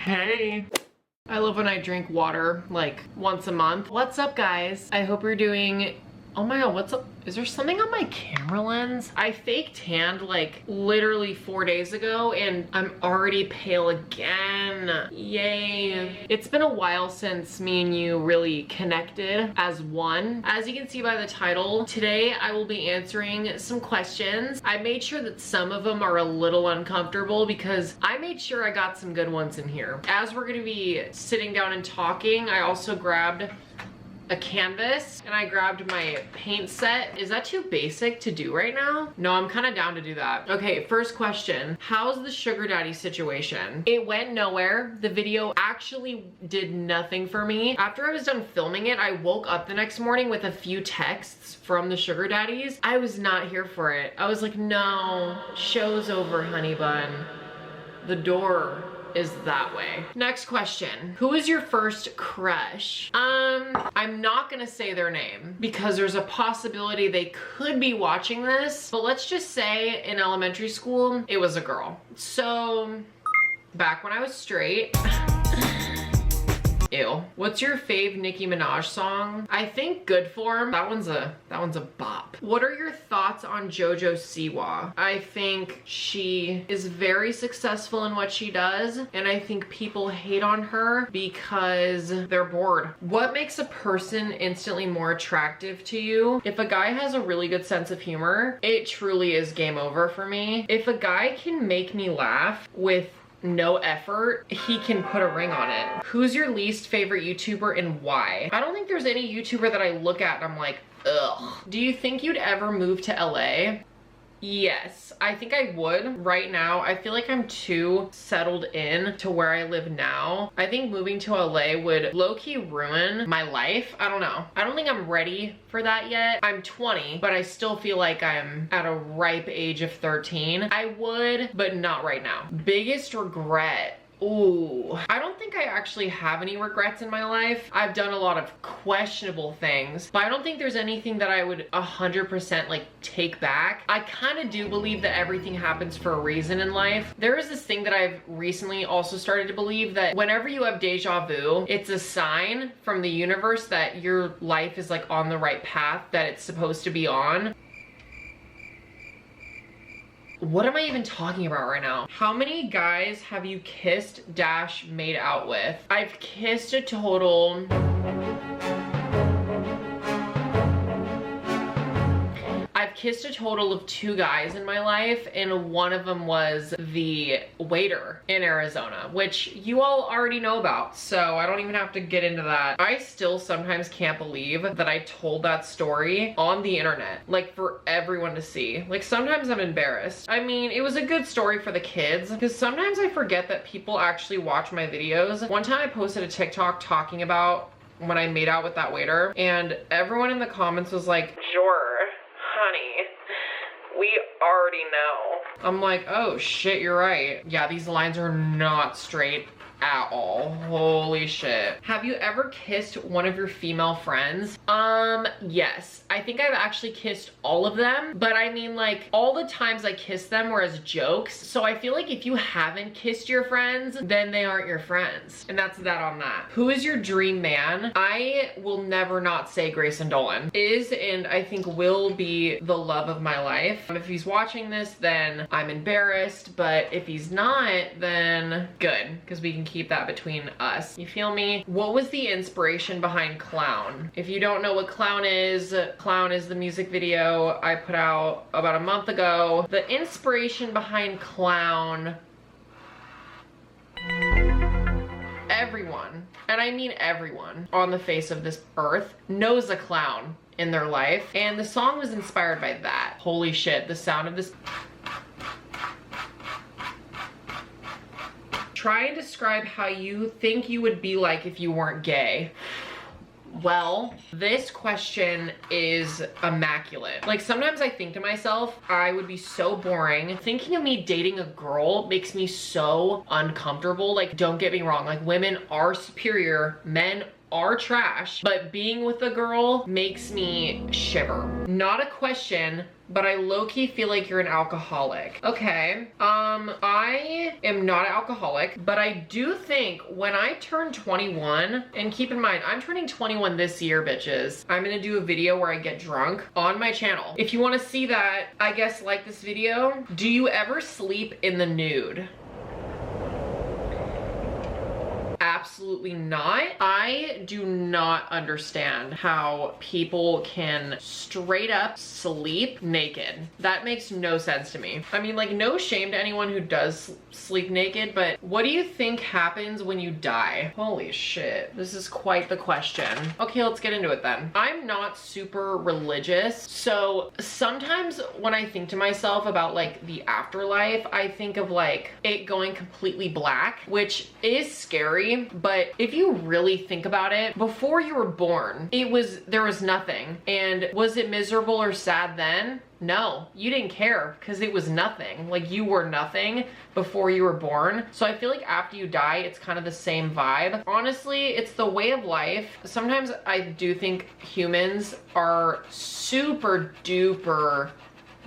Hey. I love when I drink water like once a month. What's up, guys? I hope you're doing... Oh my god, what's up? Is there something on my camera lens? I fake tanned like literally 4 days ago and I'm already pale again. Yay. It's been a while since me and you really connected as one. As you can see by the title, today I will be answering some questions. I made sure that some of them are a little uncomfortable because I made sure I got some good ones in here. As we're gonna be sitting down and talking, I also grabbed a canvas and I grabbed my paint set. Is that too basic to do right now? No, I'm kind of down to do that. Okay, first question. How's the sugar daddy situation? It went nowhere. The video actually did nothing for me. After I was done filming it, I woke up the next morning with a few texts from the sugar daddies. I was not here for it. I was like, no, show's over, honey bun. The door is that way. Next question. Who is your first crush? I'm not gonna say their name because there's a possibility they could be watching this, but let's just say in elementary school, it was a girl. So back when I was straight, ew. What's your fave Nicki Minaj song? I think Good Form. That one's a bop. What are your thoughts on JoJo Siwa? I think she is very successful in what she does, and I think people hate on her because they're bored. What makes a person instantly more attractive to you? If a guy has a really good sense of humor, it truly is game over for me. If a guy can make me laugh with no effort, he can put a ring on it. Who's your least favorite YouTuber and why? I don't think there's any YouTuber that I look at and I'm like, ugh. Do you think you'd ever move to LA? Yes, I think I would. Right now, I feel like I'm too settled in to where I live now. I think moving to LA would low-key ruin my life. I don't know. I don't think I'm ready for that yet. I'm 20, but I still feel like I'm at a ripe age of 13. I would, but not right now. Biggest regret. Ooh, I don't think I actually have any regrets in my life. I've done a lot of questionable things, but I don't think there's anything that I would 100% like take back. I kind of do believe that everything happens for a reason in life. There is this thing that I've recently also started to believe that whenever you have deja vu, it's a sign from the universe that your life is like on the right path that it's supposed to be on. What am I even talking about right now? How many guys have you kissed / made out with? I've kissed a total... I've kissed a total of 2 guys in my life, and one of them was the waiter in Arizona, which you all already know about, so I don't even have to get into that. I still sometimes can't believe that I told that story on the internet, like for everyone to see. Like sometimes I'm embarrassed. I mean, it was a good story for the kids, because sometimes I forget that people actually watch my videos. One time I posted a TikTok talking about when I made out with that waiter, and everyone in the comments was like, "Jor, honey, we already know." I'm like, oh shit, you're right. Yeah, these lines are not straight at all. Holy shit. Have you ever kissed one of your female friends? Yes. I think I've actually kissed all of them, but I mean like all the times I kissed them were as jokes. So I feel like if you haven't kissed your friends, then they aren't your friends. And that's that on that. Who is your dream man? I will never not say Grayson Dolan. Is and I think will be the love of my life. If he's watching this, then I'm embarrassed, but if he's not, then good, because we can keep that between us. You feel me? What was the inspiration behind Clown? If you don't know what Clown is the music video I put out about a month ago. The inspiration behind Clown, everyone, and I mean everyone on the face of this earth knows a clown in their life, and the song was inspired by that. Holy shit, the sound of this. Try and describe how you think you would be like if you weren't gay. Well, this question is immaculate. Like sometimes I think to myself, I would be so boring. Thinking of me dating a girl makes me so uncomfortable. Like, don't get me wrong, like women are superior, men are trash, but being with a girl makes me shiver. Not a question, but I low-key feel like you're an alcoholic. Okay, I am not an alcoholic, but I do think when I turn 21, and keep in mind, I'm turning 21 this year, bitches. I'm gonna do a video where I get drunk on my channel. If you wanna see that, I guess like this video. Do you ever sleep in the nude? Absolutely not. I do not understand how people can straight up sleep naked. That makes no sense to me. I mean, like, no shame to anyone who does sleep naked, but what do you think happens when you die? Holy shit. This is quite the question. Okay, let's get into it then. I'm not super religious, so sometimes when I think to myself about like the afterlife, I think of like it going completely black, which is scary. But if you really think about it, before you were born, there was nothing. And was it miserable or sad then? No, you didn't care because it was nothing. Like, you were nothing before you were born. So I feel like after you die, it's kind of the same vibe. Honestly, it's the way of life. Sometimes I do think humans are super duper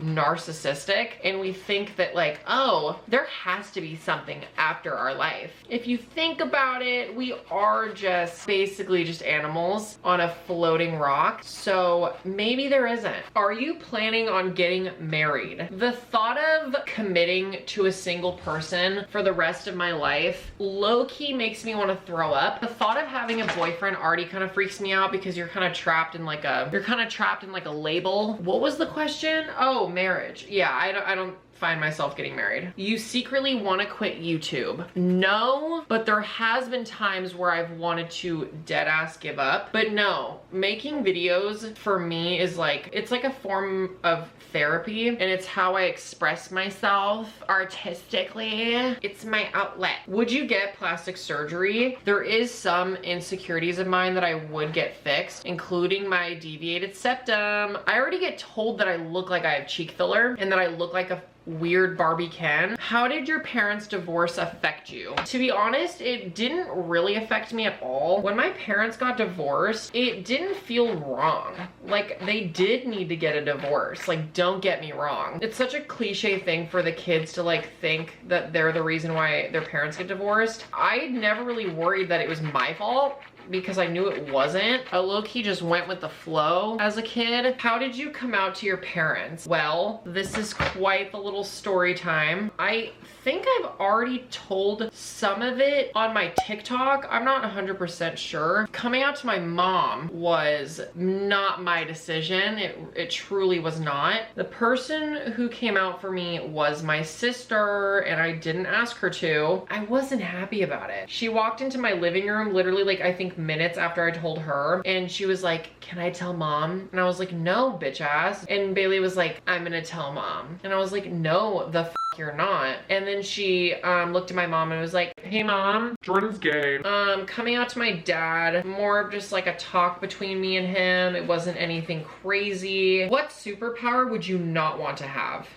narcissistic, and we think that like, oh, there has to be something after our life. If you think about it, we are just basically just animals on a floating rock, so maybe there isn't. Are you planning on getting married? The thought of committing to a single person for the rest of my life low-key makes me want to throw up. The thought of having a boyfriend already kind of freaks me out because you're kind of trapped in like a label. What was the question? Oh, marriage. Yeah, I don't find myself getting married. You secretly want to quit YouTube? No, but there has been times where I've wanted to dead ass give up. But no, making videos for me is like, it's like a form of therapy, and it's how I express myself artistically. It's my outlet. Would you get plastic surgery? There is some insecurities of mine that I would get fixed, including my deviated septum. I already get told that I look like I have cheek filler and that I look like a weird Barbie Ken. How did your parents' divorce affect you? To be honest, it didn't really affect me at all. When my parents got divorced, it didn't feel wrong. Like, they did need to get a divorce. Like, don't get me wrong. It's such a cliche thing for the kids to like think that they're the reason why their parents get divorced. I never really worried that it was my fault, because I knew it wasn't. I low-key just went with the flow as a kid. How did you come out to your parents? Well, this is quite the little story time. I think I've already told some of it on my TikTok. I'm not 100% sure. Coming out to my mom was not my decision. It truly was not. The person who came out for me was my sister, and I didn't ask her to. I wasn't happy about it. She walked into my living room literally like, I think minutes after I told her, and she was like, can I tell mom? And I was like, no, bitch ass. And Bailey was like, I'm gonna tell mom. And I was like, no, the f you're not. And then she looked at my mom and was like, hey mom, Jordan's gay. Coming out to my dad, more of just like a talk between me and him. It wasn't anything crazy. What superpower would you not want to have?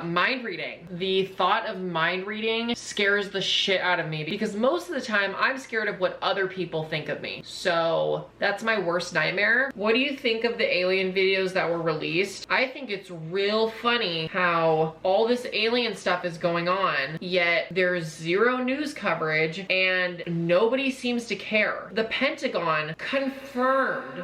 Mind reading. The thought of mind reading scares the shit out of me, because most of the time I'm scared of what other people think of me. So that's my worst nightmare. What do you think of the alien videos that were released? I think it's real funny how all this alien stuff is going on, yet there's zero news coverage and nobody seems to care. The Pentagon confirmed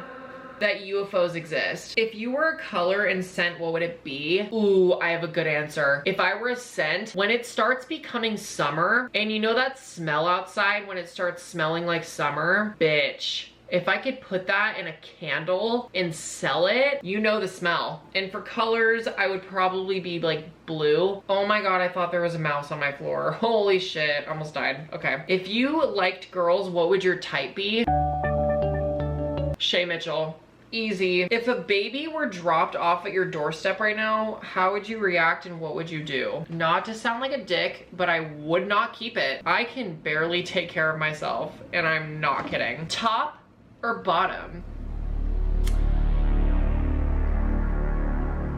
that UFOs exist. If you were a color and scent, what would it be? Ooh, I have a good answer. If I were a scent, when it starts becoming summer, and you know that smell outside when it starts smelling like summer? Bitch. If I could put that in a candle and sell it, you know the smell. And for colors, I would probably be like blue. Oh my God, I thought there was a mouse on my floor. Holy shit, almost died. Okay. If you liked girls, what would your type be? Shay Mitchell. Easy. If a baby were dropped off at your doorstep right now, how would you react and what would you do? Not to sound like a dick, but I would not keep it. I can barely take care of myself, and I'm not kidding. Top or bottom?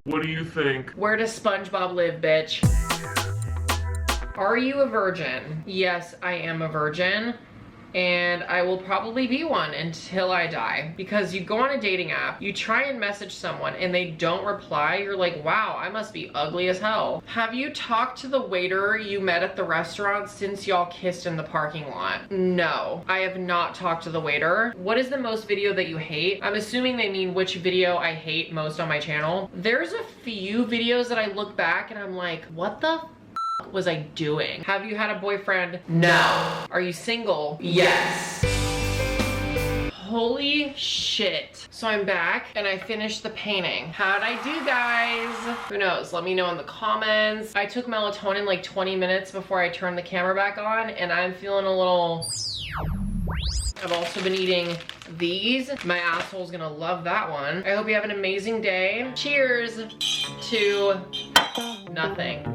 What do you think? Where does SpongeBob live, bitch? Are you a virgin? Yes, I am a virgin. and I will probably be one until I die. Because you go on a dating app, you try and message someone and they don't reply, you're like, wow, I must be ugly as hell. Have you talked to the waiter you met at the restaurant since y'all kissed in the parking lot? No, I have not talked to the waiter. What is the most video that you hate? I'm assuming they mean which video I hate most on my channel. There's a few videos that I look back and I'm like, what the was I doing? Have you had a boyfriend? No. Are you single? Yes. Holy shit. So I'm back and I finished the painting. How'd I do, guys? Who knows? Let me know in the comments. I took melatonin like 20 minutes before I turned the camera back on and I'm feeling a little... I've also been eating these. My asshole's gonna love that one. I hope you have an amazing day. Cheers to nothing.